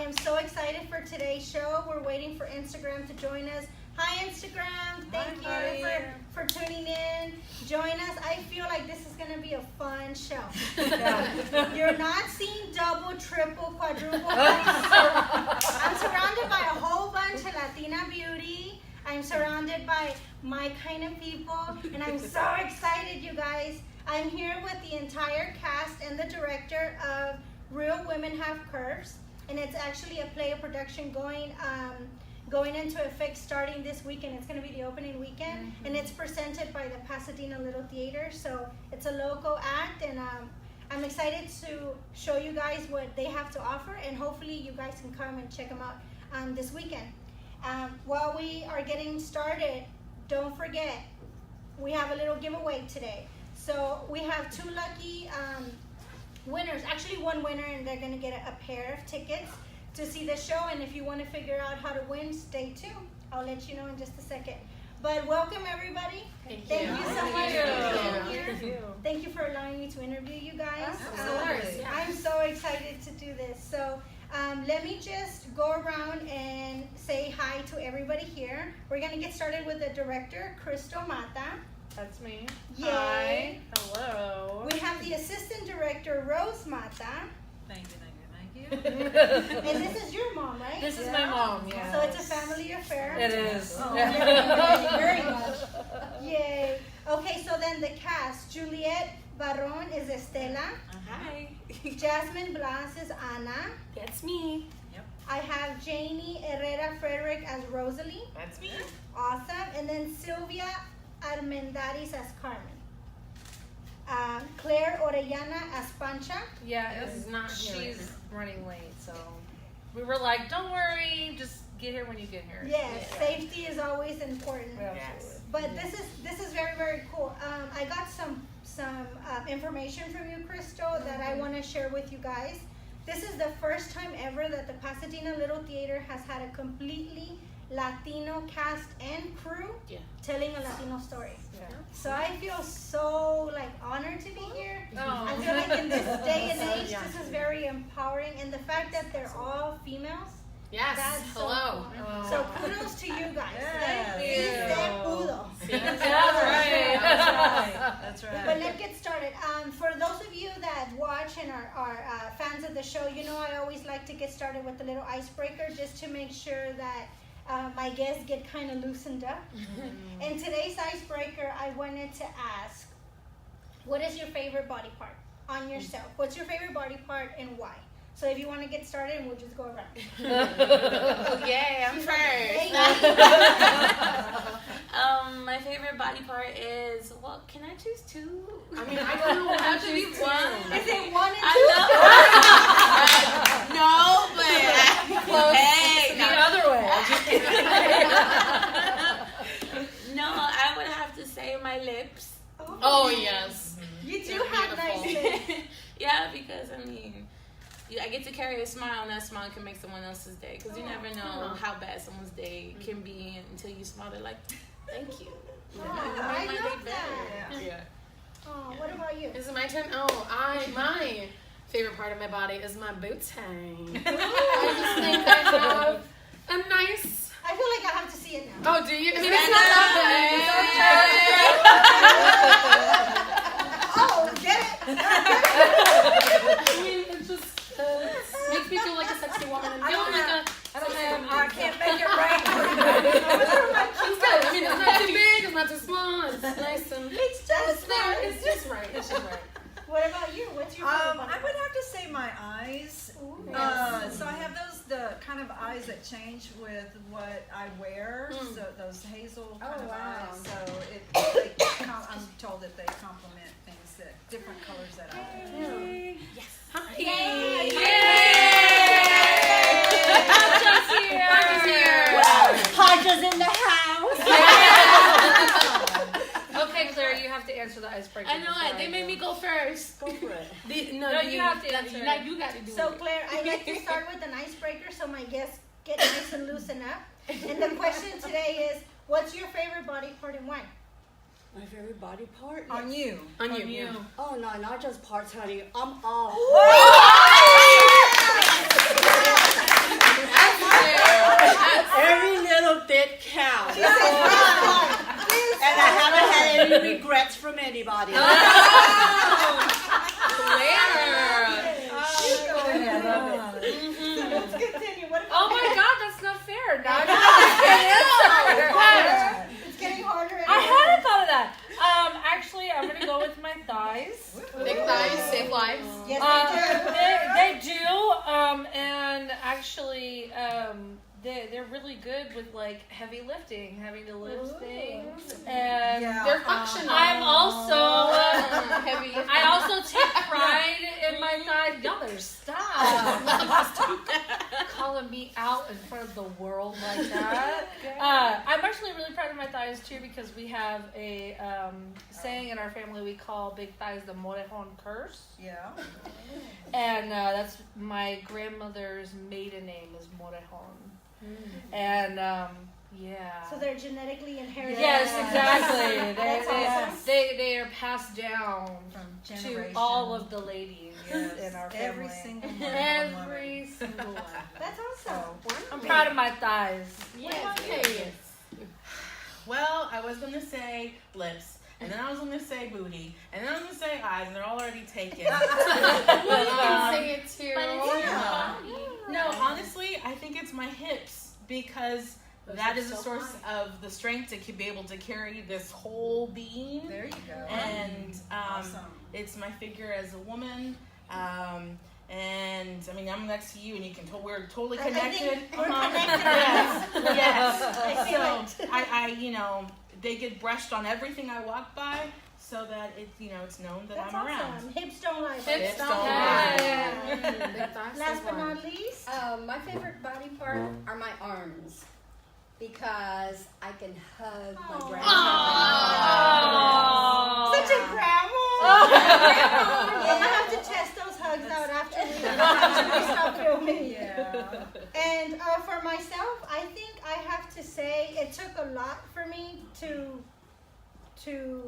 am so excited for today's show. We're waiting for Instagram to join us. Hi, Instagram. Thank you for tuning in. Join us. I feel like this is going to be a fun show. You're not seeing double, triple, quadruple. I'm surrounded by a whole bunch of Latina beauty. I'm surrounded by my kind of people. And I'm so excited, you guys. I'm here with the entire cast and the director of Real Women Have Curves. And it's actually a play, a production going into effect starting this weekend. It's going to be the opening weekend, and it's presented by the Pasadena Little Theater. So it's a local act, and I'm excited to show you guys what they have to offer, and hopefully you guys can come and check them out this weekend. While we are getting started, don't forget, we have a little giveaway today. So we have 2 lucky winners, actually 1 winner, and they're going to get a pair of tickets to see the show. And if you want to figure out how to win, stay tuned. I'll let you know in just a second. But welcome, everybody. Thank you so much for being here. Thank you for allowing me to interview you guys. I'm so excited to do this. So let me just go around and say hi to everybody here. We're going to get started with the director, Crystal Mata. That's me. Yay. Hi. Hello. We have the assistant director, Rose Mata. Thank you. And this is your mom, right? This is my mom, yeah. So it's a family affair. It is. Oh, very much. Yay. Okay, so then the cast. Juliet Barron is Estella. Hi. Jazmine Blas is Ana. That's me. Yep. I have Janie Herrera Frederick as Rosali. That's me. Awesome. And then Sylvia Armendáriz as Carmen. Claire Orellana as Pancha. Yeah, it's not. She's running late, so we were like, "Don't worry, just get here when you get here." Yes, safety is always important. Yes. But this is very, very cool. I got some information from you, Crystal, that I want to share with you guys. This is the first time ever that the Pasadena Little Theater has had a completely Latino cast and crew telling a Latino story. Yeah. So I feel so honored to be here. Oh. I feel like in this day and age, this is very empowering, and the fact that they're all females. Yes. That's Hello. So cool. So kudos to you guys. Yes. That's right. But let's get started. For those of you that watch and are fans of the show, you know I always like to get started with a little icebreaker just to make sure that my guests get kind of loosened up. And today's icebreaker, I wanted to ask, what is your favorite body part on yourself? What's your favorite body part and why? So if you want to get started, we'll just go around. Okay, I'm first. My favorite body part is, well, can I choose 2? I mean, I don't know how to be one. Is it 1 and 2? No, but Close. hey, the other way. No, I would have to say my lips. Oh yes. You do have nice lips. Yeah, because I mean, I get to carry a smile, and that smile can make someone else's day. Because you never know how bad someone's day can be until you smile. They're like, thank you. I love that. Yeah. Oh, what about you? Is it my turn? My favorite part of my body is my booty. I just think I have a nice. I feel like I have to see it now. Oh, do you? I mean, it's not that bad. Oh, get it? I mean, it just makes me feel like a sexy woman. And I can't make it right. It's good. I mean, it's not too big, it's not too small. It's nice and It's just there. It's just right. It's just right. What about you? What's your favorite body I would have to say my eyes. So I have the kind of eyes that change with what I wear. So those hazel kind of eyes. So I'm told that they complement things that different colors that I wear. Yes. Yay! Pancha's here. Pancha's in the house. Okay, Claire, you have to answer the icebreaker. I know it. They made me go first. Go for it. No, you have to answer. Now you got to do So it. Claire, I like to start with an icebreaker so my guests get nice and loosen up. And the question today is, what's your favorite body part and why? My favorite body part? On you. On you. Oh no, not just parts, honey. I'm all. it counts. She said, And I haven't had any regrets from anybody. Clear. Let's continue. What about Oh my God, that's not fair. Now It's getting harder. I hadn't thought of that. Actually, I'm gonna go with my thighs. Big thighs save lives. Yes, They do. And actually, they're really good with like heavy lifting, having to lift things. And They're functional. I'm also heavy. I also take pride in my thighs. Y'all better stop calling me out in front of the world like that. I'm actually really proud of my thighs too, because we have a saying in our family we call big thighs the Morejon curse. Yeah. And that's my grandmother's maiden name is Morejon. And yeah. So they're genetically inherited. Yes, exactly. That's awesome. They are passed down From to generation. all of the ladies Yes, in our family. every single one. Every single one. That's awesome. I'm proud of my thighs. Yes. Well, I was gonna say lips, and then I was gonna say booty, and then I was gonna say eyes, and they're all already taken. You can say it too. But it's in your body. No, honestly, I think it's my hips, because that is a source of the strength to be able to carry this whole being. There you go. And Awesome. it's my figure as a woman. And I mean, I'm next to you, and you can we're totally I connected. think we're connected. Yes. I feel So I, you know, they get brushed on everything I walk by, so that it's known that That's I'm around. awesome. Hips don't lie. Hips don't lie. Yeah. Last but not least, My favorite body part are my arms. Because I can hug my grandchildren. such a grandma. Yeah, I have to test those hugs out after we stop filming. Yeah. And for myself, I think I have to say it took a lot for me to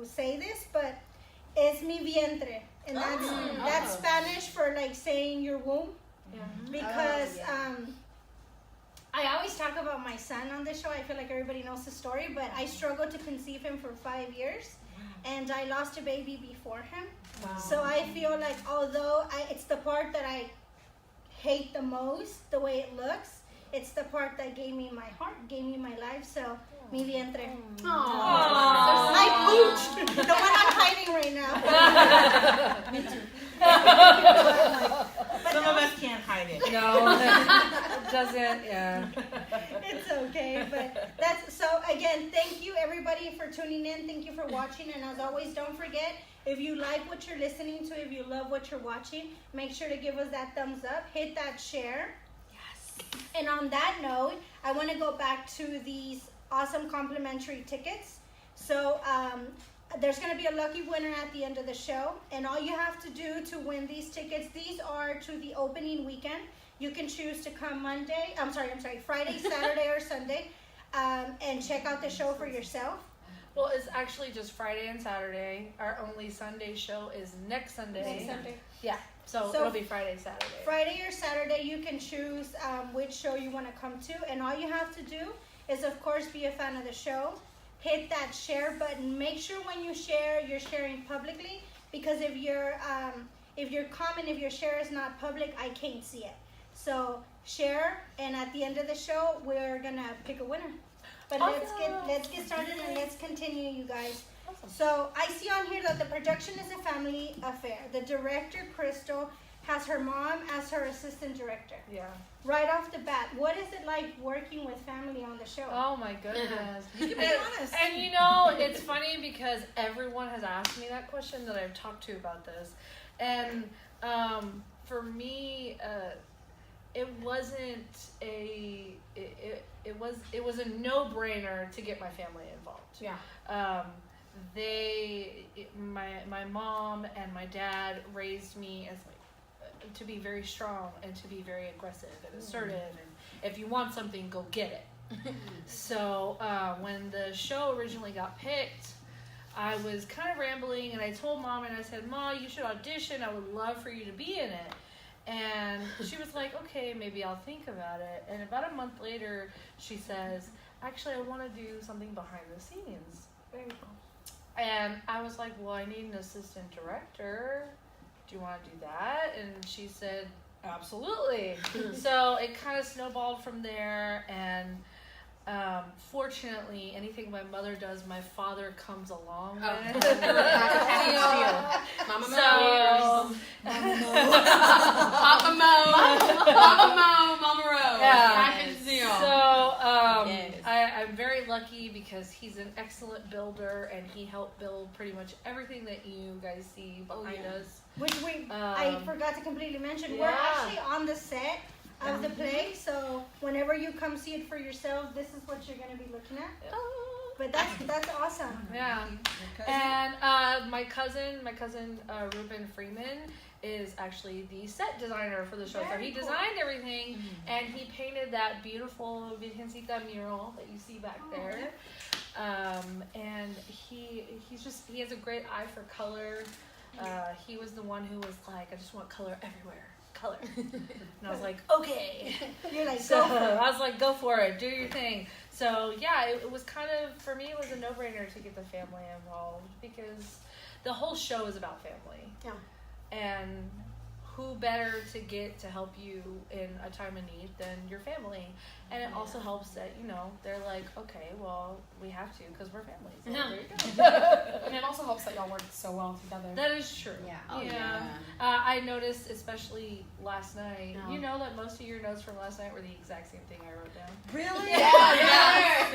say this, but es mi vientre, and that's Spanish for like saying your womb. Because I always talk about my son on this show. I feel like everybody knows the story, but I struggled to conceive him for 5 years, and I lost a baby before him. Wow. So I feel like although it's the part that I hate the most, the way it looks, it's the part that gave me my heart, gave me my life. So mi vientre. My pooch, the one I'm hiding right now. Me too. Some of us can't hide it. No, it doesn't. Yeah. It's okay, but that's so. Again, thank you everybody for tuning in. Thank you for watching, and as always, don't forget, if you like what you're listening to, if you love what you're watching, make sure to give us that thumbs up, hit that share. Yes. And on that note, I want to go back to these awesome complimentary tickets. So there's going to be a lucky winner at the end of the show, and all you have to do to win these tickets, these are to the opening weekend. You can choose to come Friday, Saturday, or Sunday, and check out the show for yourself. Well, it's actually just Friday and Saturday. Our only Sunday show is next Sunday. Next Sunday. Yeah. So it'll be Friday, Saturday. Friday or Saturday, you can choose which show you want to come to, and all you have to do is, of course, be a fan of the show. Hit that share button. Make sure when you share, you're sharing publicly, because if your comment, if your share is not public, I can't see it. So share, and at the end of the show, we're gonna pick a winner. But let's get started and let's continue, you guys. Awesome. So I see on here that the production is a family affair. The director, Crystal, has her mom as her assistant director. Yeah. Right off the bat, what is it like working with family on the show? Oh my goodness. You can be honest. And you know, it's funny because everyone has asked me that question that I've talked to about this. And for me, it wasn't it was a no-brainer to get my family involved. Yeah. My mom and my dad raised me as to be very strong and to be very aggressive and assertive, and if you want something, go get it. So when the show originally got picked, I was kind of rambling, and I told Mom, and I said, "Ma, you should audition. I would love for you to be in it." And she was like, "Okay, maybe I'll think about it." And about a month later, she says, actually, I want to do something behind the scenes. Very cool. And I was like, well, I need an assistant director. Do you want to do that? And she said, absolutely. So it kind of snowballed from there. And fortunately, anything my mother does, my father comes along with. Mama So, Papa Mama Rose. Yeah. Package deal. So Yes. I'm very lucky because he's an excellent builder and he helped build pretty much everything that you guys see behind us. Which I forgot to completely mention. We're yeah. actually on the set of the play, so whenever you come see it for yourself, this is what you're gonna be looking at. But that's awesome. Yeah. And my cousin Ruben Freeman is actually the set designer for the show. So he designed everything and he painted that beautiful Virgencita mural that you see back there. And he has a great eye for color. He was the one who was like, I just want color everywhere. Color. And I was like, okay. You're like, So go for it. I was like, go for it, do your thing. So yeah, it was kind of, for me, it was a no-brainer to get the family involved because the whole show is about family. Yeah. And who better to get to help you in a time of need than your family? And it also helps that, they're like, okay, well, we have to because we're family. So there you go. And it also helps that y'all work so well together. That is true. Yeah. Oh, Yeah. yeah. I noticed, especially last night, Yeah. you know that most of your notes from last night were the exact same thing I wrote down. Really?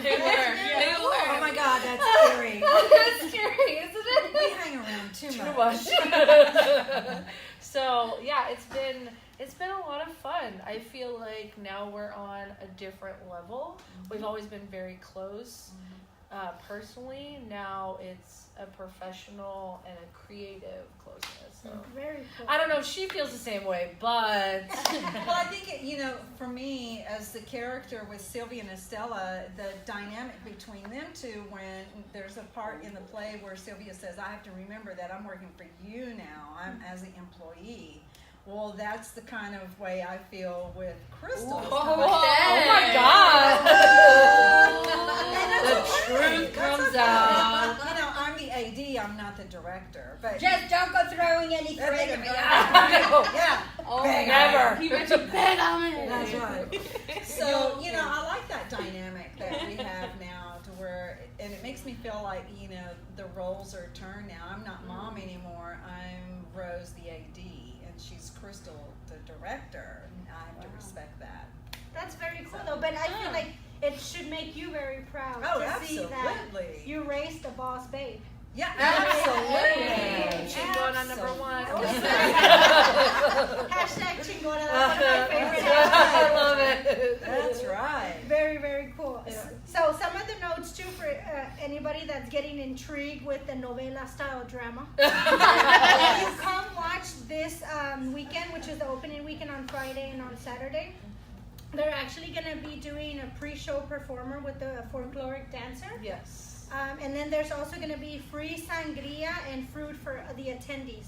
They were. Oh my God, that's scary. That's scary, isn't it? We hang around too much. So yeah, it's been a lot of fun. I feel like now we're on a different level. We've always been very close personally. Now it's a professional and a creative closeness. So Very cool. I don't know if she feels the same way, but Well, I think, for me, as the character with Sylvia and Estella, the dynamic between them two, when there's a part in the play where Sylvia says, I have to remember that I'm working for you now, I'm as an employee. Well, that's the kind of way I feel with Crystal. oh my God, the truth comes out. I'm the AD, I'm not the director. But Just don't go throwing any credit. yeah. Oh, Never. He bet you bet on it. That's right. So, I like that dynamic that we have now to where, and it makes me feel like, the roles are turned now. I'm not mom anymore. I'm Rose, the AD, and she's Crystal, the director. And I have to respect that. That's very cool though, but I feel like it should make you very proud Oh, to see that absolutely. you raised a boss babe. Yeah, absolutely. Chingona number one. Hashtag chingona, that's one of my favorite I hashtags. love it. That's right. Very, very cool. So some of the notes too for anybody that's getting intrigued with the novela style drama. If you come watch this weekend, which is the opening weekend on Friday and on Saturday, they're actually going to be doing a pre-show performer with the folkloric dancer. Yes. And then there's also going to be free sangria and fruit for the attendees.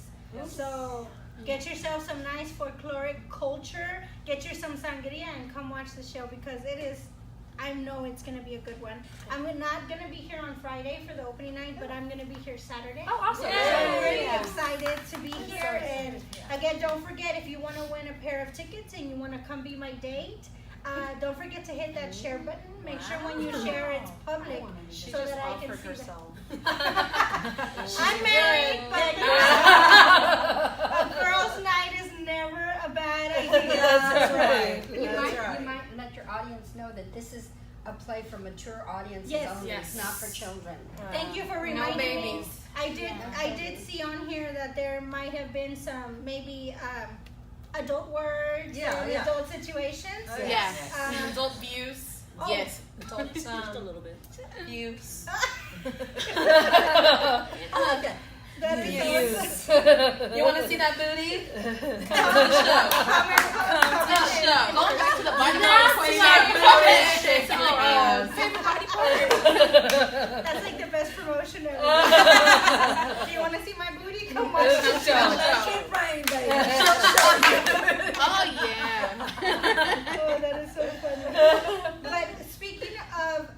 So get yourself some nice folkloric culture, get you some sangria, and come watch the show because I know it's going to be a good one. I'm not going to be here on Friday for the opening night, but I'm going to be here Saturday. Oh, awesome. So I'm really excited to be here. And again, don't forget, if you want to win a pair of tickets and you want to come be my date, don't forget to hit that share button. Make sure when you share it's public She so just that I can offered see herself. I'm married, but a girl's night is never a bad idea. That's right. You That's might right. let your audience know that this is a play for mature audiences Yes. only. Yes. It's not for children. Thank you for No reminding me. babies. I did see on here that there might have been some maybe adult words Yeah, or yeah. adult situations. Oh, Yes. Um, Adult views. Oh. Yes. Adult, just a little bit. Views. I like that. That'd be Yes. You want to see that booty? Come to the show. Going back to the body That's like the best promotion ever. Do you want to see my booty? Come watch the show. Keep rain, baby. Oh, yeah. Oh, that is so funny. But speaking of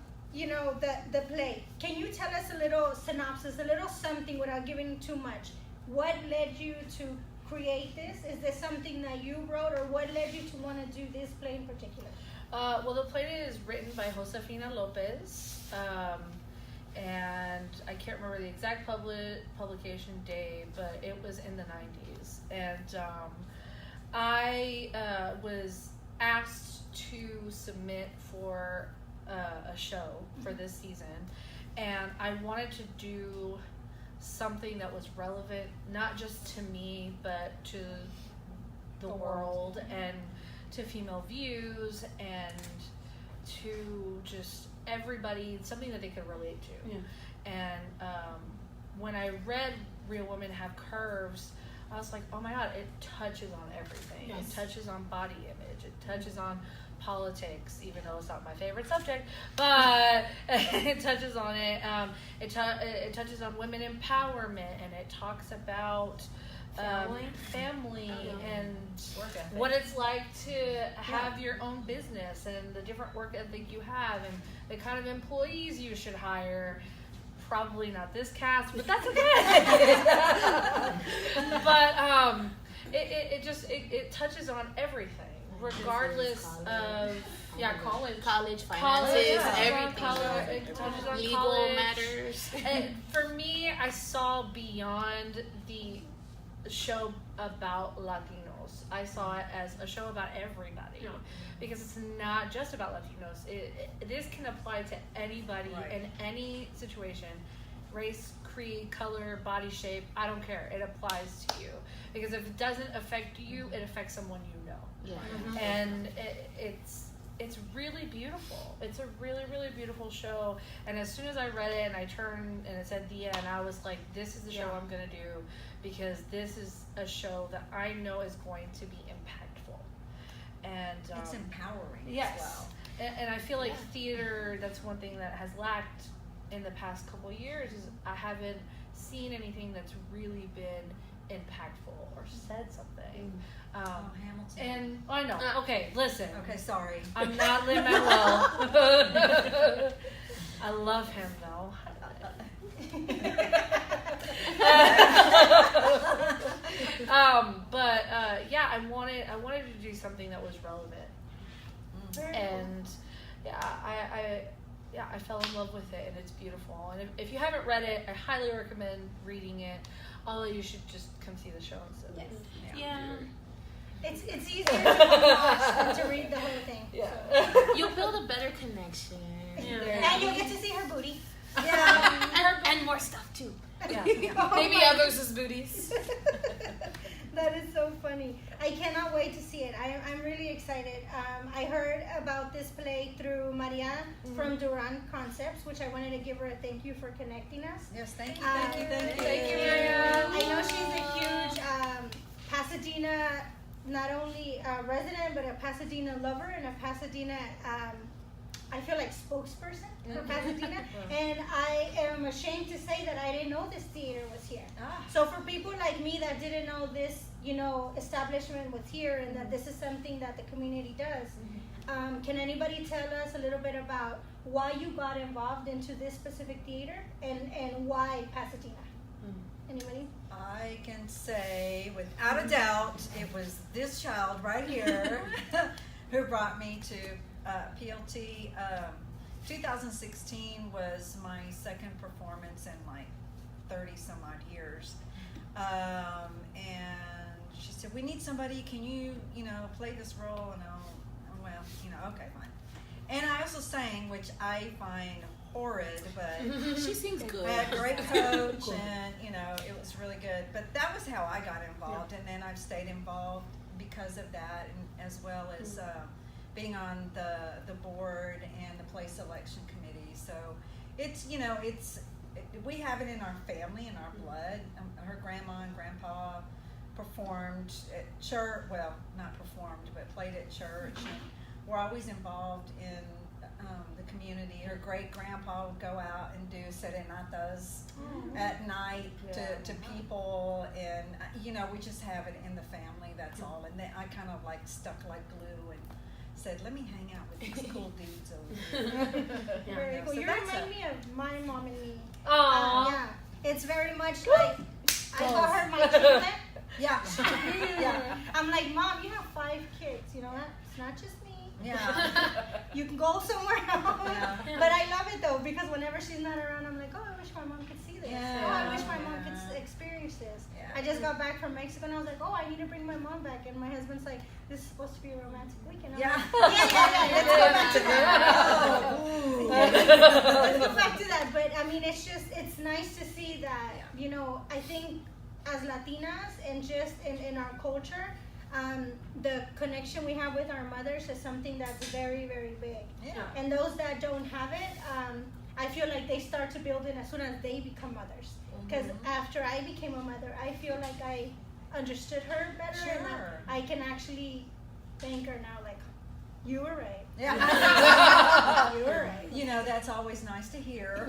synopsis, a little something without giving too much. What led you to create this? Is this something that you wrote, or what led you to want to do this play in particular? Well, the play is written by Josefina Lopez, and I can't remember the exact publication day, but it was in the 90s. And I was asked to submit for a show for this season, and I wanted to do something that was relevant, not just to me, but to the world, and to female views, and to just everybody, something that they could relate to. Yeah. And when I read Real Women Have Curves, I was like, oh my God, it touches on everything. Yes. It touches on body image. It touches on politics, even though it's not my favorite subject, but it touches on it. It touches on women empowerment, and it talks about family and Work ethic. what it's like to have your own business, and the different work ethic you have, and the kind of employees you should hire. Probably not this cast, but that's okay. But it touches on everything, regardless of college finances, everything. It touches on Legal college. matters. And for me, I saw beyond the show about Latinos. I saw it as a show about everybody, because it's not just about Latinos. This can apply to anybody in any situation, race, creed, color, body shape. I don't care. It applies to you, because if it doesn't affect you, it affects someone you know. Yeah. And it's really beautiful. It's a really, really beautiful show. And as soon as I read it and I turned and it said the end, I was like, this is the show I'm going to do, because this is a show that I know is going to be impactful. And It's empowering yes. as well. And I feel like theater, that's one thing that has lacked in the past couple of years, is I haven't seen anything that's really been impactful or said something. Hamilton. And I know. Okay, listen. Okay, sorry. I'm not Lin-Manuel. I love him though. Yeah, I wanted to do something that was relevant, and I fell in love with it, and it's beautiful. And if you haven't read it, I highly recommend reading it. Although you should just come see the show instead. Yes. Yeah. It's easier to watch than to read the whole thing. Yeah. You'll build a better connection. And you'll get to see her booty. And more stuff too. Yeah. Maybe others' booties. That is so funny. I cannot wait to see it. I'm really excited. I heard about this play through Maria from Duran Concepts, which I wanted to give her a thank you for connecting us. Yes, thank you, Thank you, Maria. I know she's a huge Pasadena, not only resident, but a Pasadena lover and a Pasadena, I feel like spokesperson for Pasadena. And I am ashamed to say that I didn't know this theater was here. So for people like me that didn't know this, establishment was here, and that this is something that the community does, can anybody tell us a little bit about why you got involved into this specific theater, and why Pasadena? Anybody? I can say without a doubt it was this child right here who brought me to PLT. 2016 was my second performance in like 30 some odd years. And she said, we need somebody, can you play this role? And okay, fine. And I also sang, which I find horrid, but She sings good. I had a great coach, and it was really good. But that was how I got involved, and then I've stayed involved because of that, and as well as being on the board and the play selection committee. So it's we have it in our family, in our blood. Her grandma and grandpa performed at church. Well, not performed, but played at church. And we're always involved in the community. Her great grandpa would go out and do serenatas at night to people, and we just have it in the family. That's all. And then I kind of like stuck like glue and said, let me hang out with these cool dudes over here. Very cool. So You that's remind me of my mom and me. Aww. Yeah, it's very much like I call her my chiclet. Yeah. Yeah. I'm like, Mom, you have 5 kids. You know that? It's not just me. Yeah. You can go somewhere else. Yeah. But I love it though because whenever she's not around, I'm like, oh, I wish my mom could see this. Yeah. Oh, I wish my mom could experience this. Yeah. I just got back from Mexico and I was like, oh, I need to bring my mom back. And my husband's like, this is supposed to be a romantic weekend. I'm Yeah. like, yeah. Let's go back to that. Oh, Let's go back to that. But I mean, it's nice to see that, you know, I think as Latinas and just in our culture, the connection we have with our mothers is something that's very, very big. Yeah. And those that don't have it, I feel like they start to build it as soon as they become mothers. Because after I became a mother, I feel like I understood her better. Sure. And I can actually thank her now, like, you were right. Yeah. You were right. You know, that's always nice to hear.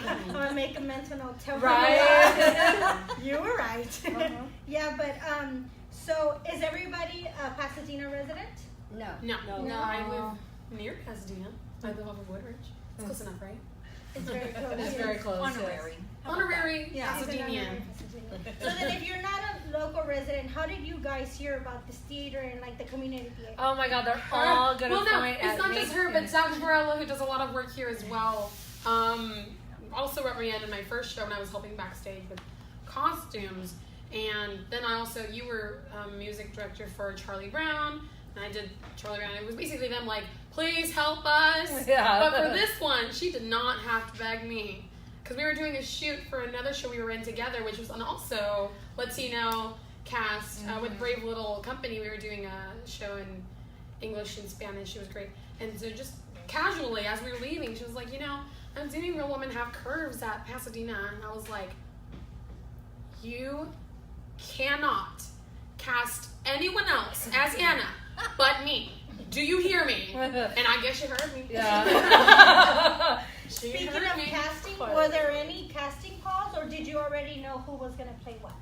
I'm going to make a mental note. Tell her Right. you were right. Yeah, but so is everybody a Pasadena resident? No. No, I live near Pasadena. I live off of Woodridge. It's close enough, right? It's very close. It's very close. Honorary. Honorary Yeah. Pasadena. So then if you're not a local resident, how did you guys hear about this theater and like the community theater? Oh my God, they're all gonna Well, no, point it's at not me. just her, but Zach Varela, who does a lot of work here as well. Also represented my first show when I was helping backstage with costumes. And then you were music director for Charlie Brown, and I did Charlie Brown. It was basically them like, please help us. Yeah. But for this one, she did not have to beg me. Because we were doing a shoot for another show we were in together, which was an also Latino cast with Brave Little Company. We were doing a show in English and Spanish. It was great. And so just casually, as we were leaving, she was like, you know, I'm doing Real Women Have Curves at Pasadena. And I was like, you cannot cast anyone else as Anna but me. Do you hear me? And I guess you heard me. Yeah. Speaking of casting, were there any casting calls or did you already know who was going to play what?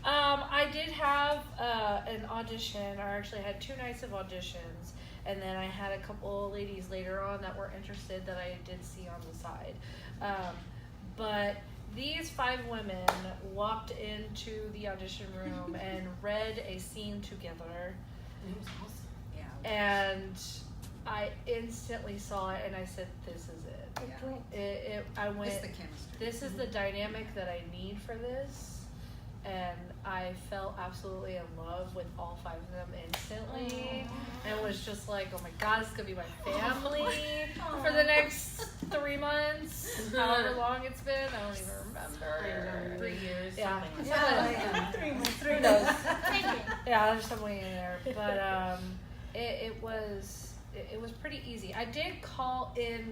I did have an audition, or actually had 2 nights of auditions, and then I had a couple ladies later on that were interested that I did see on the side. But these 5 women walked into the audition room and read a scene together. It was awesome. Yeah. And I instantly saw it and I said, this is it. Yeah. I went, It's the chemistry. this is the dynamic that I need for this. And I fell absolutely in love with all 5 of them instantly. And was just like, oh my God, this is going to be my family for the next 3 months. However long it's been. I don't even remember. 3 years. Yeah. Something like Yeah, 3 months. 3 Who knows? Thank you. Yeah, there's something in there. But it was pretty easy. I did call in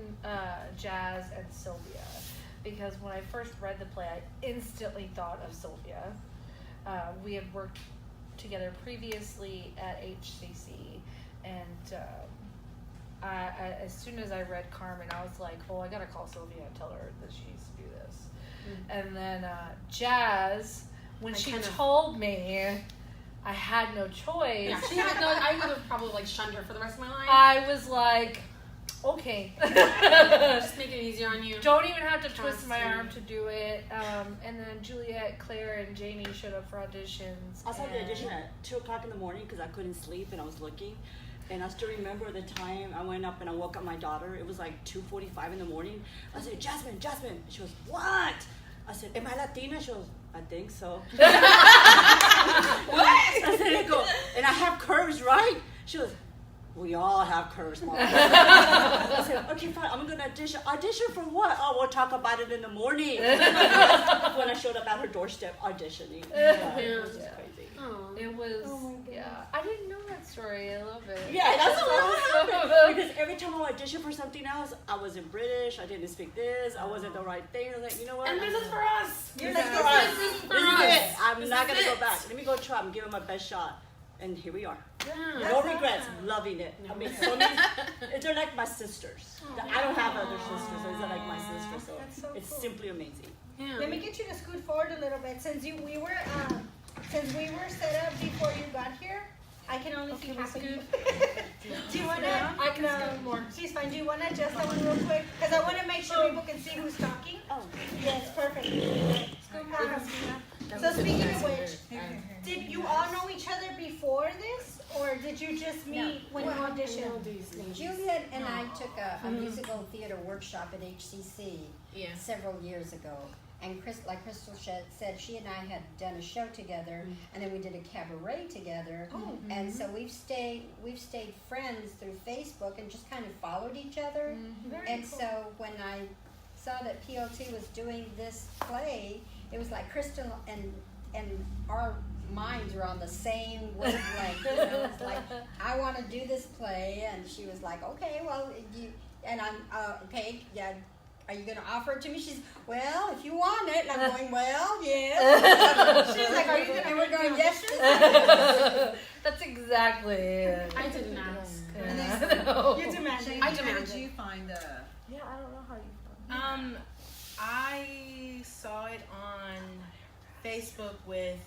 Jazz and Sylvia because when I first read the play, I instantly thought of Sylvia. We had worked together previously at HCC, and as soon as I read Carmen, I was like, oh, I gotta call Sylvia and tell her that she needs to do this. And then Jazz, when she told me, I had no choice. Yeah, she had no. I would have probably shunned her for the rest of my life. I was like, okay. Just make it easier on you. Don't even have to twist my arm to do it. And then Juliet, Claire, and Janie showed up for auditions. I saw the audition at 2 o'clock in the morning because I couldn't sleep and I was looking. And I still remember the time I went up and I woke up my daughter. It was like 2:45 in the morning. I said, Jazmine. She goes, what? I said, am I Latina? She goes, I think so. What? I said, and I have curves, right? She goes, we all have curves, Mom. I said, okay, fine, I'm going to audition. Audition for what? Oh, we'll talk about it in the morning. When I showed up at her doorstep auditioning. It was just crazy. Oh. It was, I didn't know that story. I love it. Yeah, that's what happened. Because every time I auditioned for something else, I wasn't British, I didn't speak this, I wasn't the right thing. I was like, you know what? And this is for us. You're This like, is for us. This is for This is us. it. I'm This not is going to go it. back. Let me go try. I'm giving my best shot. And here we are. Yeah. No regrets. Loving it. I mean, so many, they're like my sisters. I don't have other sisters. So they're like my sisters. So, That's so it's cool. simply amazing. Yeah. Let me get you to scoot forward a little bit since we were set up before you got here. I can only see half of you. scoot. Do you want to? I can scoot more. She's fine. Do you want to adjust that one real quick? Because I want to make sure people can see who's talking. Oh. Yes, perfect. So speaking of which, did you all know each other before this, or did you just meet when you auditioned? Juliet and I took a musical theater workshop at HCC Yeah. several years ago. And like Crystal said, she and I had done a show together, and then we did a cabaret together. And so we've stayed friends through Facebook and just kind of followed each other. And so when I saw that PLT was doing this play, it was like Crystal and our minds were on the same wavelength. You know, it's like, I want to do this play, and she was like, okay, well, and I'm okay, yeah. Are you going to offer it to me? She's, well, if you want it. And I'm going, well, yes. She's like, are you going to? And we're going, yes. That's exactly it. I didn't ask. You demanded. How did you find the? Yeah, I don't know how you. I saw it on Facebook with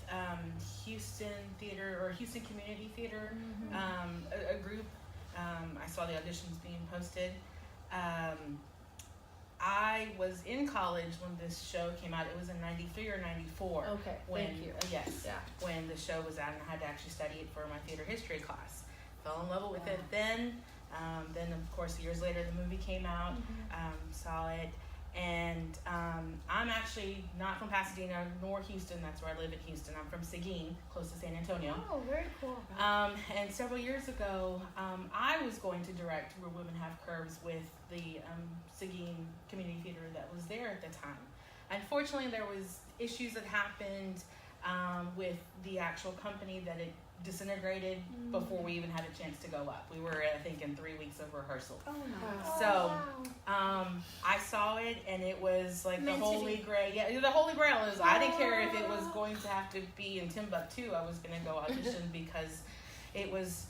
Houston Theater or Houston Community Theater, a group. I saw the auditions being posted. I was in college when this show came out. It was in 93 or 94. Okay, when, thank you. Yes, Yeah. when the show was out, and I had to actually study it for my theater history class. Fell in love with it then. Then, of course, years later, the movie came out. Saw it. And I'm actually not from Pasadena nor Houston. That's where I live in Houston. I'm from Seguin, close to San Antonio. Oh, very cool. And several years ago, I was going to direct Where Women Have Curves with the Seguin Community Theater that was there at the time. Unfortunately, there was issues that happened with the actual company that it disintegrated before we even had a chance to go up. We were, I think, in 3 weeks of rehearsal. Oh, no. So, I saw it, and it was like the Holy Grail. Yeah, the Holy Grail is, I didn't care if it was going to have to be in Timbuktu. I was going to go audition because it was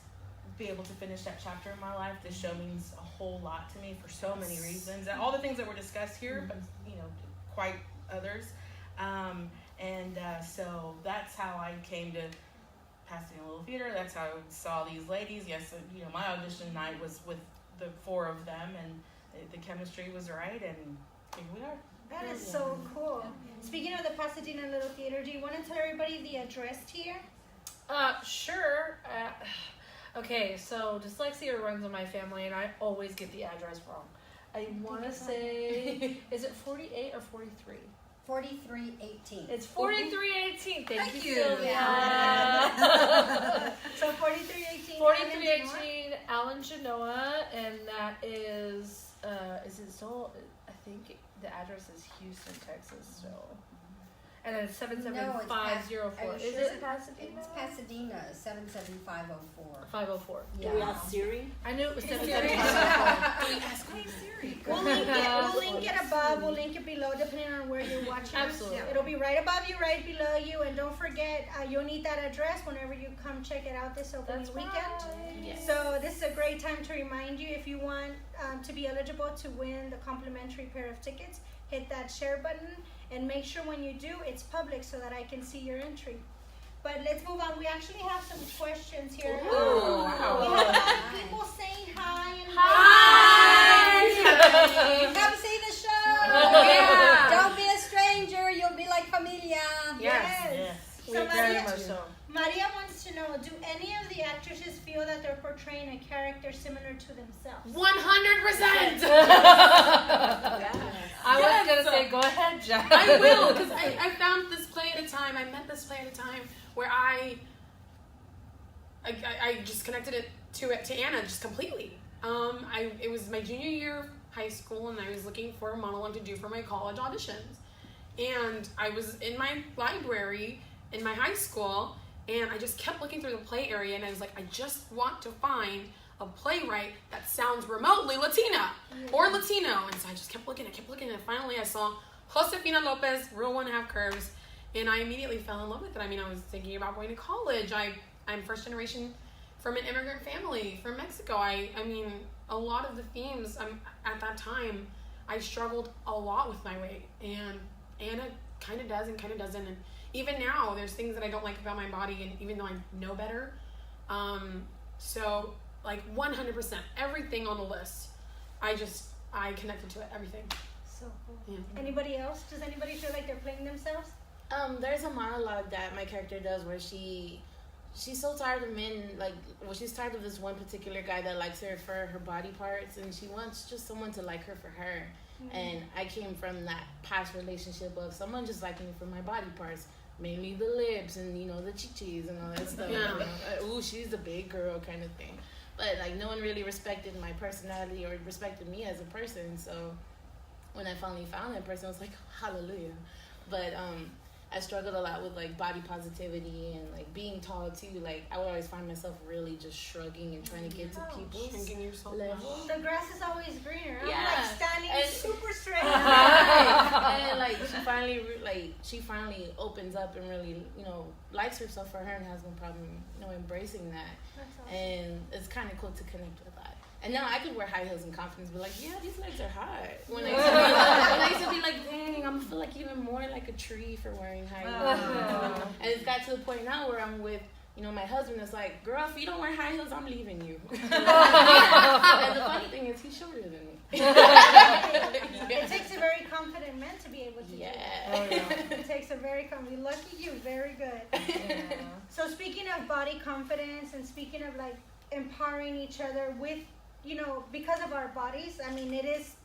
be able to finish that chapter in my life. This show means a whole lot to me for so many reasons. And all the things that were discussed here, but, you know, quite others. So that's how I came to Pasadena Little Theater. That's how I saw these ladies. Yes, you know, my audition night was with the 4 of them, and the chemistry was right, and here we are. That is so cool. Speaking of the Pasadena Little Theater, do you want to tell everybody the address here? Sure. Okay, so dyslexia runs in my family, and I always get the address wrong. I want to say, is it 48 or 43? 4318. It's 4318. Thank you, you. Sylvia. So 4318. 4318 Alan Genoa, and that is it still? I think the address is Houston, Texas still. And then 77504. Is it Pasadena? It's Pasadena, 77504. 504. Do we have Siri? I knew it was Hey, 77504. Siri. We'll link it above, we'll link it below, depending on where you're watching. Absolutely. It'll be right above you, right below you, and don't forget, you'll need that address whenever you come check it out this opening weekend. Yes. So this is a great time to remind you, if you want to be eligible to win the complimentary pair of tickets, hit that share button, and make sure when you do, it's public so that I can see your entry. But let's move on. We actually have some questions here. Ooh, wow. We have a lot of people saying hi and Come see the show. Yeah. Don't be a stranger. You'll be like familia. Yes. So Very much so. Maria wants to know, do any of the actresses feel that they're portraying a character similar to themselves? 100%. I was gonna say, go ahead, Jack. I will, because I found this play at a time. I met this play at a time where I just connected it to Anna just completely. It was my junior year of high school, and I was looking for a monologue to do for my college auditions. And I was in my library in my high school, and I just kept looking through the play area, and I was like, I just want to find a playwright that sounds remotely Latina or Latino. And so I just kept looking, and finally I saw Josefina Lopez, Real One Half Curves, and I immediately fell in love with it. I mean, I was thinking about going to college. I'm first generation from an immigrant family from Mexico. I mean, a lot of the themes, at that time, I struggled a lot with my weight, and Anna kind of does and kind of doesn't. And even now, there's things that I don't like about my body, and even though I know better, So like 100%, everything on the list, I connected to it, everything. So cool. Yeah. Anybody else? Does anybody feel like they're playing themselves? There's a monologue that my character does where she's so tired of men, she's tired of this one particular guy that likes her for her body parts, and she wants just someone to like her for her. Mm-hmm. And I came from that past relationship of someone just liking me for my body parts, mainly the lips and, the chichis and all that stuff. Yeah. Ooh, she's the big girl kind of thing. But, no one really respected my personality or respected me as a person. So when I finally found that person, I was like, hallelujah. But I struggled a lot with body positivity and being tall too. I would always find myself really just shrugging and trying to get to people's level. The grass is always greener. I'm Yeah. standing super straight. And she finally opens up and really likes herself for her and has no problem embracing that. That's awesome. And it's kind of cool to connect with that. And now I could wear high heels in confidence, be like, yeah, these legs are hot. When I used to be like, dang, I'm feel like even more like a tree for wearing high heels. And it's got to the point now where I'm with, my husband is like, girl, if you don't wear high heels, I'm leaving you. And the funny thing is, he's shorter than me. It takes a very confident man to be able to do that. Oh, yeah. It takes a very confident. Lucky you, very good. Yeah. So speaking of body confidence and speaking of empowering each other with, because of our bodies, I mean, it is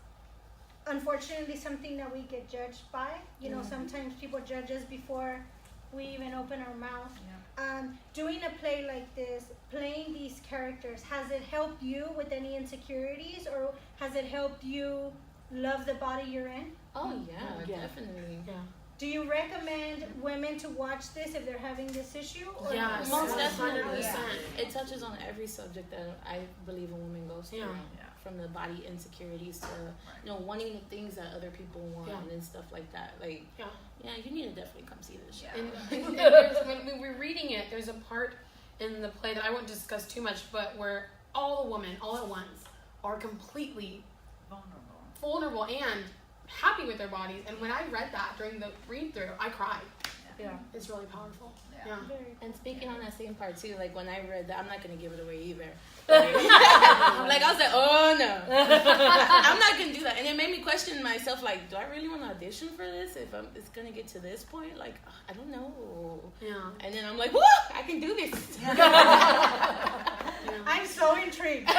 unfortunately something that we get judged by. Sometimes people judge us before we even open our mouth. Yeah. Doing a play like this, playing these characters, has it helped you with any insecurities, or has it helped you love the body you're in? Oh, yeah, definitely. Yeah. Do you recommend women to watch this if they're having this issue? Or Yeah, most definitely. 100%. It touches on every subject that I believe a woman goes through. Yeah. From the body insecurities to wanting the things that other people want and stuff like that. You need to definitely come see this show. And when we're reading it, there's a part in the play that I won't discuss too much, but where all the women, all at once, are completely vulnerable and happy with their bodies. And when I read that during the read-through, I cried. Yeah. It's really powerful. Yeah. And speaking on that same part too, when I read that, I'm not gonna give it away either. I was like, oh no, I'm not gonna do that. And it made me question myself, do I really want to audition for this? If it's gonna get to this point, I don't know. Yeah. And then I'm like, woo, I can do this. I'm so intrigued. But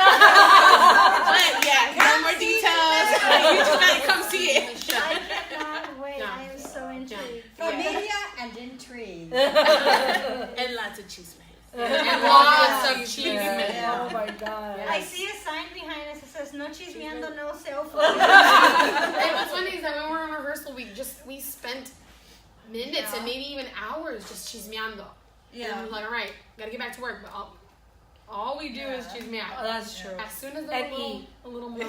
no more details. You just gotta come see it. I cannot wait. I am so intrigued. Familia and intrigue. And lots of cheese And lots of cheese. Oh my God. I see a sign behind us that says "No chismeando, no cell phone." And what's funny is that when we were in rehearsal, we spent minutes and maybe even hours just chismeando. Yeah. And we're like, all right, gotta get back to work, but all we do is chismear. Oh, that's true. As soon as there's a little more.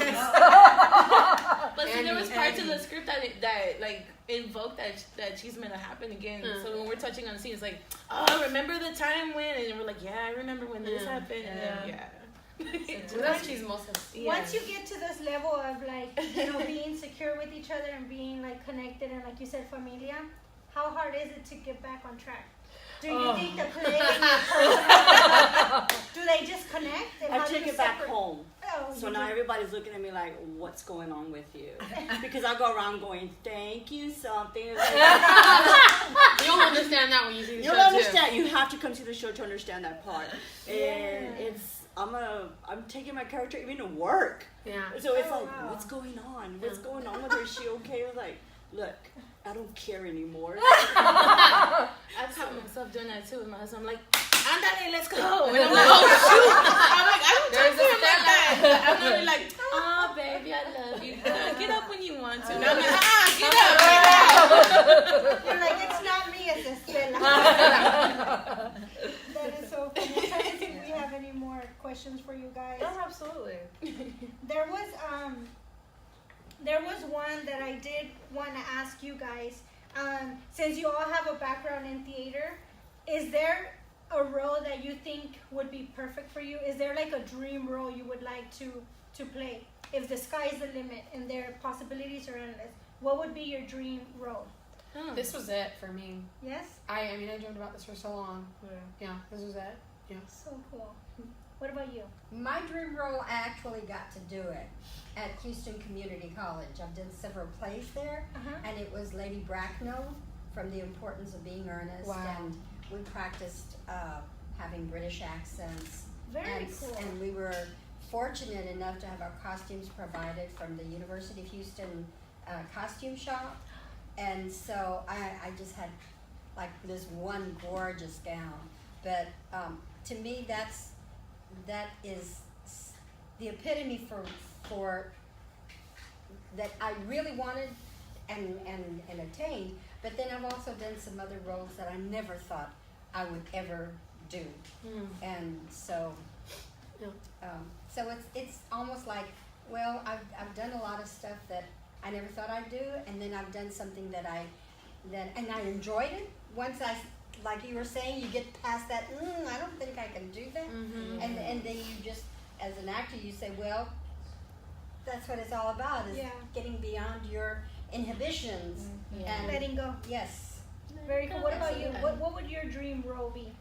But see, there was parts of the script that invoked that chisme to happen again. So when we're touching on the scene, it's like, oh, remember the time when? And we're like, yeah, I remember when this happened. That's chismosa. Once you get to this level of being secure with each other and being connected and like you said, familia, how hard is it to get back on track? Do you think the play and your personal, do they just connect? And I how do take you it back separate? home. Oh, So you now do. everybody's looking at me like, what's going on with you? Because I go around going, thank you, something. You'll understand that when you see the show You'll understand. You have to come see the show to understand that part. And I'm taking my character even to work. Yeah. So it's Oh, like, wow. what's going on? What's going on with her? Is she okay? I was like, look, I don't care anymore. I caught myself doing that too with my husband. I'm like, andale, let's go. And I'm like, oh shoot. I'm like, I don't talk to him like that. I'm not really like, oh baby, I love you. Get up when you want to. And I'm like, get up right now. You're like, it's not me, it's Estella. That is so funny. I'm trying to see if we have any more questions for you guys. Oh, absolutely. There was one that I did want to ask you guys. Since you all have a background in theater, is there a role that you think would be perfect for you? Is there a dream role you would like to play? If the sky's the limit and their possibilities are endless, what would be your dream role? This was it for me. Yes? I mean, I dreamed about this for so long. Yeah, this was it. So cool. What about you? My dream role, I actually got to do it at Houston Community College. I've done several plays there, and it was Lady Bracknell from The Importance of Being Earnest, and we practiced having British accents. Very cool. And we were fortunate enough to have our costumes provided from the University of Houston costume shop, and so I just had like this one gorgeous gown. But to me, that is the epitome for that I really wanted and attained. But then I've also done some other roles that I never thought I would ever do, and so so it's almost like, well, I've done a lot of stuff that I never thought I'd do, and then I've done something that I enjoyed it. Once I, like you were saying, you get past that, I don't think I can do that. And then you just, as an actor, you say, well, that's what it's all about, is getting beyond your inhibitions. And letting go. Yes. Very cool. What about you? What would your dream role be?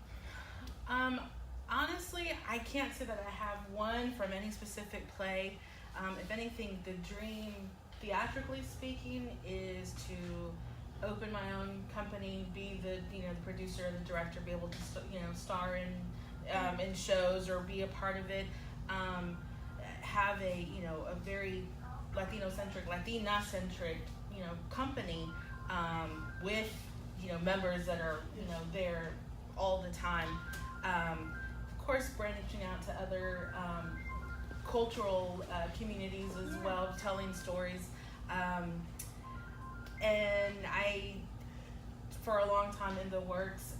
Honestly, I can't say that I have one from any specific play. If anything, the dream, theatrically speaking, is to open my own company, be the producer, the director, be able to star in shows or be a part of it. Have a very Latina-centric company with members that are there all the time. Of course, branching out to other cultural communities as well, telling stories. And I, for a long time in the works,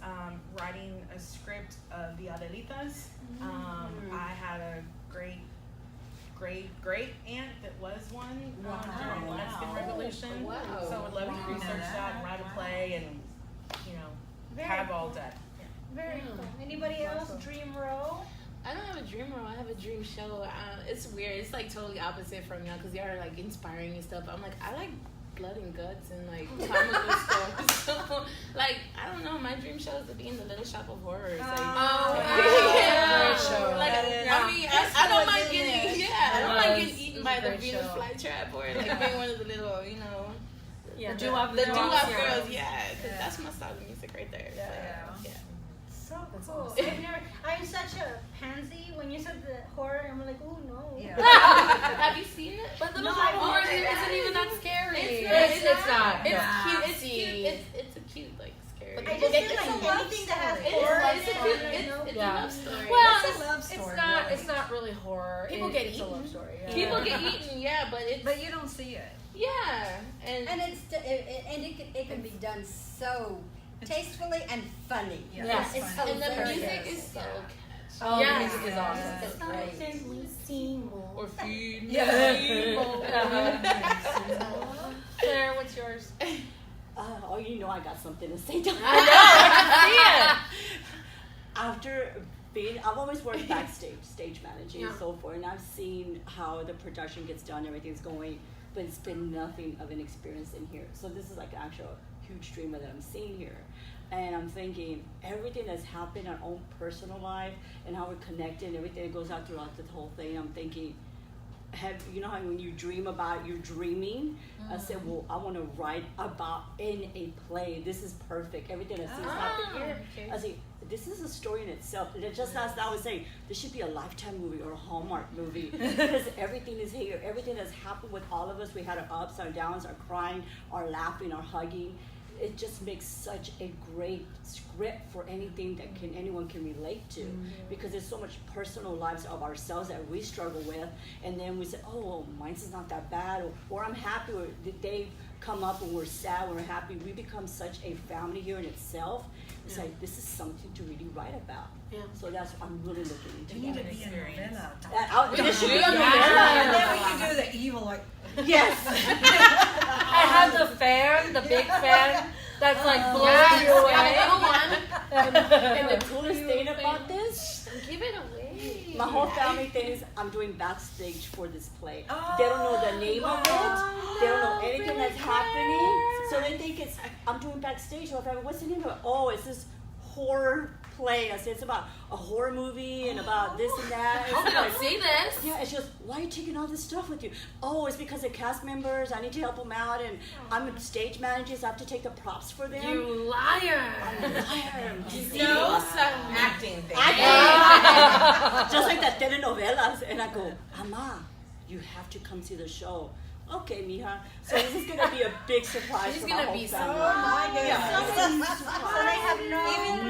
writing a script of the Adelitas. I had a great aunt that was one during the Mexican Revolution. So I would love to research that and write a play and have all that. Very cool. Anybody else? Dream role? I don't have a dream role. I have a dream show. It's weird. It's like totally opposite from y'all because y'all are like inspiring and stuff. I'm like, I like blood and guts and like comical stories. So like, I don't know. My dream show is to be in the Little Shop of Horrors. Like, Great show. Like, I don't mind getting I don't mind getting eaten by the Venus flytrap or like being one of the little the doo-wop girls. Because that's my style of music right there. So cool. I'm such a pansy. When you said the horror, I'm like, oh no. Have you seen it? But Little Shop of Horrors isn't even that scary. It's not. It's cute. It's a cute, like, scary. I just feel like anything that has horror. It's a love story. Well, It's a love story, it's not really horror. People get It's a eaten. love story. People get eaten, But you don't see it. and it can be done so tastefully and funny. Yes. It's funny. and the hilarious. music is so Oh, Yes. the music is awesome. It's great. or feed Claire, what's yours? I got something to say. I After I've always worked backstage, stage managing and so forth, and I've seen how the production gets done, everything's going, but it's been nothing of an experience in here. So this is like an actual huge dream that I'm seeing here. And I'm thinking everything that's happened in our own personal life and how we're connected and everything that goes out throughout the whole thing, I'm thinking, you know how when you dream about you're dreaming? I said, well, I want to write about in a play. This is perfect. Everything that seems happen here. okay. I said, this is a story in itself. And it just as I was saying, this should be a Lifetime movie or a Hallmark movie because everything is here. Everything that's happened with all of us. We had our ups, our downs, our crying, our laughing, our hugging. It just makes such a great script for anything that anyone can relate to, because there's so much personal lives of ourselves that we struggle with, and then we say, oh, well, mine's is not that bad, or I'm happy, or they come up and we're sad, we're happy. We become such a family here in itself. It's like, this is something to really write about. So that's, I'm really looking into We need to that. be in novella. It should be a And novella. then we can do the evil, like, Yes. I have the fan, the big fan, that's like blowing Yes, you away. And the coolest thing about this, give it away. my whole family thinks I'm doing backstage for this play. They don't know the name of it. They don't know anything that's happening. So they think I'm doing backstage. So if I, what's the name of it? Oh, it's this horror play. I said, it's about a horror movie and about this and that. I hope you don't see this. Yeah, and she goes, why are you taking all this stuff with you? Oh, it's because the cast members, I need to help them out, and I'm a stage manager, so I have to take the props for them. You liar. I'm a liar. No, acting thing. Just like that telenovelas. And I go, Ama, you have to come see the show. Okay, mija. So this is going to be a big surprise She's for gonna my whole be family. Oh my Yeah. So they have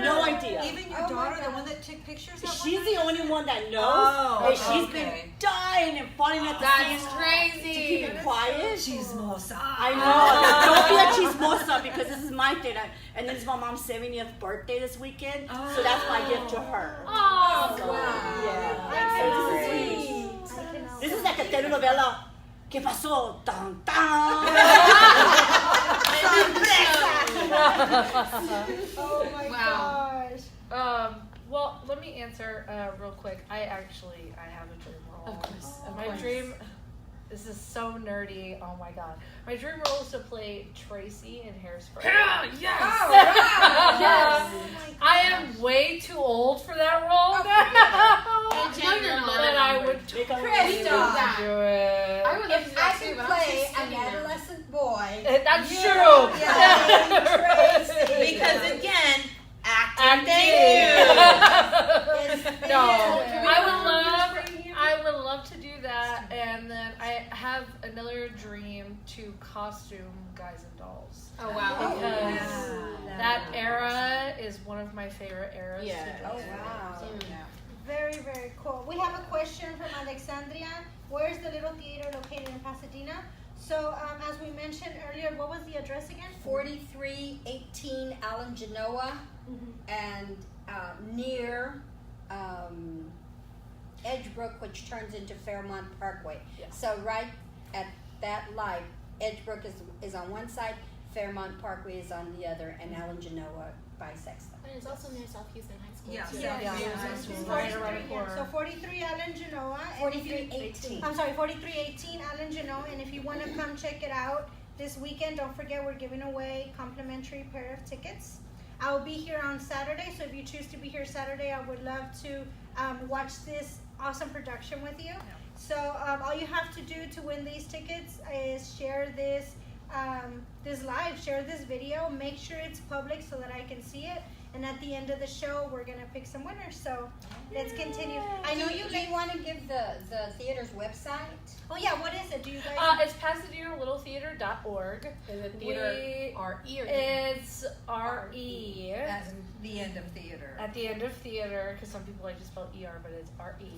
No idea. Even your daughter, the one that took pictures of She's the only one that knows. Oh, and she's okay. been dying and falling at the That's seams crazy. to keep it quiet. Chismosa. I know. Don't be a chismosa because this is my thing. And then it's my mom's 70th birthday this weekend. So that's my gift to her. Oh, So, wow. yeah. So this is like a telenovela. ¿Qué pasó? Tan, tan. Oh my Wow. gosh. Well, let me answer real quick. I have a dream role. Of course. My dream. This is so nerdy. Oh my god. My dream role is to play Tracy in Hairspray. Yes. Oh, wow. Yes. I am way too old for that role. But I would totally Stop. do it. I would love to do If I that too, could but I'm play too an skinny now. adolescent boy, That's true. Because again, acting. Acting. Thank you. No, Can we I would love to do that, and then I have another dream to costume Guys and Dolls. Oh wow. Because that era is one of my favorite eras. Yeah. to do. oh wow. Very, very cool. We have a question from Alexandria. Where is the little theater located in Pasadena? So, as we mentioned earlier, what was the address again? 4318 Allen Genoa, and near Edgebrook, which turns into Fairmont Parkway. Yeah. So right at that light, Edgebrook is on one side, Fairmont Parkway is on the other, and Allen Genoa bisects them. And it's also near South Houston High School. Yeah. too. Yeah. It's Right around 43, the corner. So 43 Allen Genoa. and if you- 4318. I'm sorry, 4318 Allen Genoa. And if you want to come check it out this weekend, don't forget we're giving away complimentary pair of tickets. I will be here on Saturday, so if you choose to be here Saturday, I would love to watch this awesome production with you. So all you have to do to win these tickets is share this live, share this video, make sure it's public so that I can see it. And at the end of the show, we're gonna pick some winners. So let's continue. I know you. Do you want to give the theater's website? Oh yeah, what is it? Do you guys? It's PasadenaLittleTheater.org. Is it theater We- R-E or It's R-E. As in the end of theater. At the end of theater, because some people like to spell ER, but it's RE.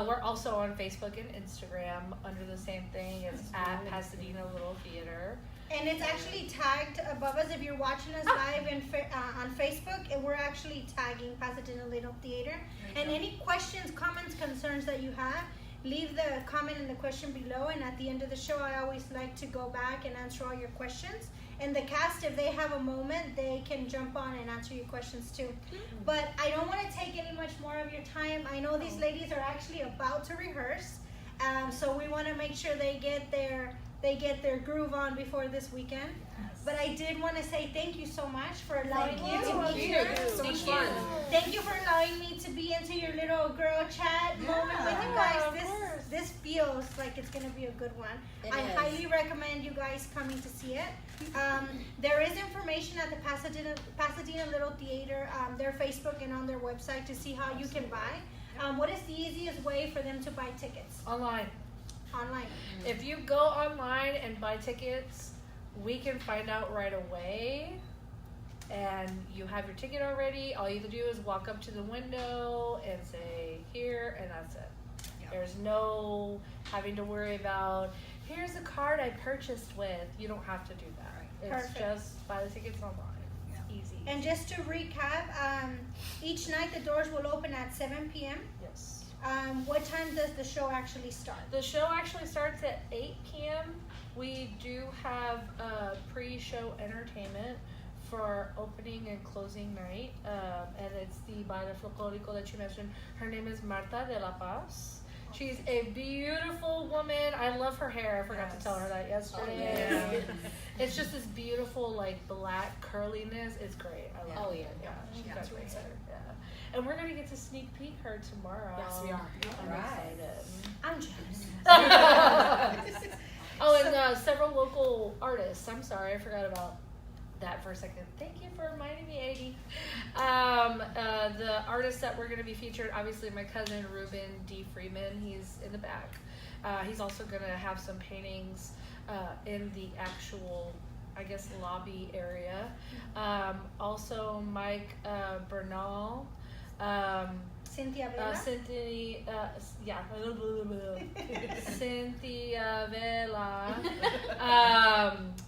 We're also on Facebook and Instagram under the same thing. It's at Pasadena Little Theater. And it's actually tagged above us. If you're watching us live on Facebook, and we're actually tagging Pasadena Little Theater. And any questions, comments, concerns that you have, leave the comment and the question below. And at the end of the show, I always like to go back and answer all your questions. And the cast, if they have a moment, they can jump on and answer your questions too. But I don't want to take any much more of your time. I know these ladies are actually about to rehearse, so we want to make sure they get their groove on before this weekend. But I did want to say thank you so much for allowing me to be here. So much fun. Thank you for allowing me to be into your little girl chat moment with you guys. This feels like it's gonna be a good one. It I is. highly recommend you guys coming to see it. There is information at the Pasadena Little Theater, their Facebook and on their website to see how you can buy. What is the easiest way for them to buy tickets? Online. Online. If you go online and buy tickets, we can find out right away. And you have your ticket already. All you have to do is walk up to the window and say, here, and that's it. There's no having to worry about, here's a card I purchased with. You don't have to do that. It's Perfect. just buy the tickets online. It's easy. And just to recap, each night the doors will open at 7 p.m. Yes. What time does the show actually start? The show actually starts at 8 p.m. We do have pre-show entertainment for opening and closing night. And it's the Baile Folklorico that you mentioned. Her name is Marta de la Paz. She's a beautiful woman. I love her hair. I forgot to tell her that yesterday. Oh, yeah. It's just this beautiful, like, black curliness. It's great. I love Oh, it. yeah. She's got great hair. Yeah. And we're going to get to sneak peek her tomorrow. Yes, we are. I'm Right. excited. I'm jealous. Oh, and several local artists. I'm sorry, I forgot about that for a second. Thank you for reminding me, Adi. The artists that we're going to be featured, obviously my cousin Ruben D. Freeman, he's in the back. He's also going to have some paintings in the actual, I guess, lobby area. Also Mike Bernal. Cynthia Vela. Cynthia Vela.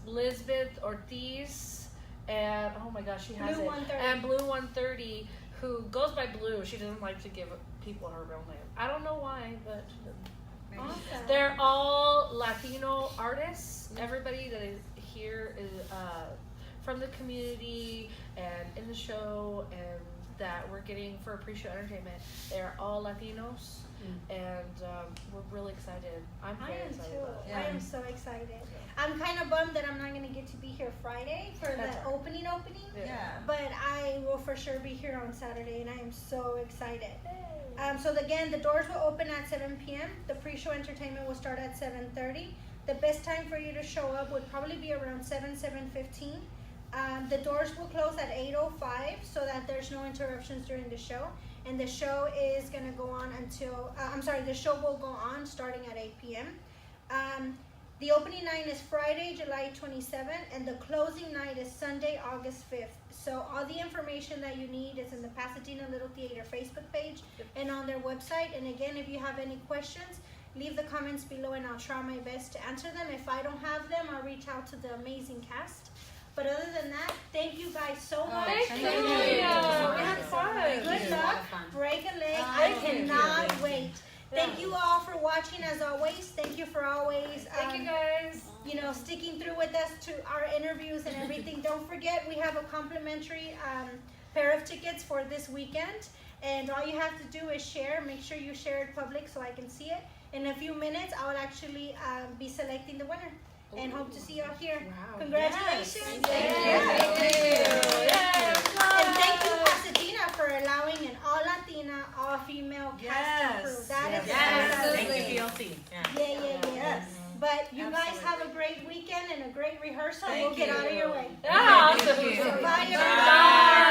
Lisbeth Ortiz. And oh my gosh, she has Blue it. 130. And Blue 130, who goes by Blue. She doesn't like to give people her real name. I don't know why, but she doesn't. Awesome. They're all Latino artists. Everybody that is here is from the community and in the show, and that we're getting for pre-show entertainment. They're all Latinos, and we're really excited. I'm I very am excited too. about it. I am so excited. I'm kind of bummed that I'm not going to get to be here Friday for That's the all right. opening. Yeah. But I will for sure be here on Saturday, and I am so excited. Again, the doors will open at 7 p.m. The pre-show entertainment will start at 7:30. The best time for you to show up would probably be around 7:15. The doors will close at 8:05 so that there's no interruptions during the show. And the show is going to go on until, the show will go on starting at 8 p.m. The opening night is Friday, July 27th, and the closing night is Sunday, August 5th. So all the information that you need is in the Pasadena Little Theater Facebook page and on their website. And again, if you have any questions, leave the comments below and I'll try my best to answer them. If I don't have them, I'll reach out to the amazing cast. But other than that, thank you guys so much. Thank you, Lidia. We had fun. Good luck. Break a leg. I cannot wait. Thank you all for watching as always. Thank you for always Thank you guys. sticking through with us to our interviews and everything. Don't forget we have a complimentary pair of tickets for this weekend. And all you have to do is share. Make sure you share it public so I can see it. In a few minutes, I will actually be selecting the winner. And hope to see y'all here. Wow. Congratulations. Thank you. And thank you, Pasadena, for allowing an all-Latina, all-female cast and crew. That is Thank amazing. you, PLC. Yeah. But you guys have a great weekend and a great rehearsal. We'll get out of your way. Yeah. Bye, everybody. Bye.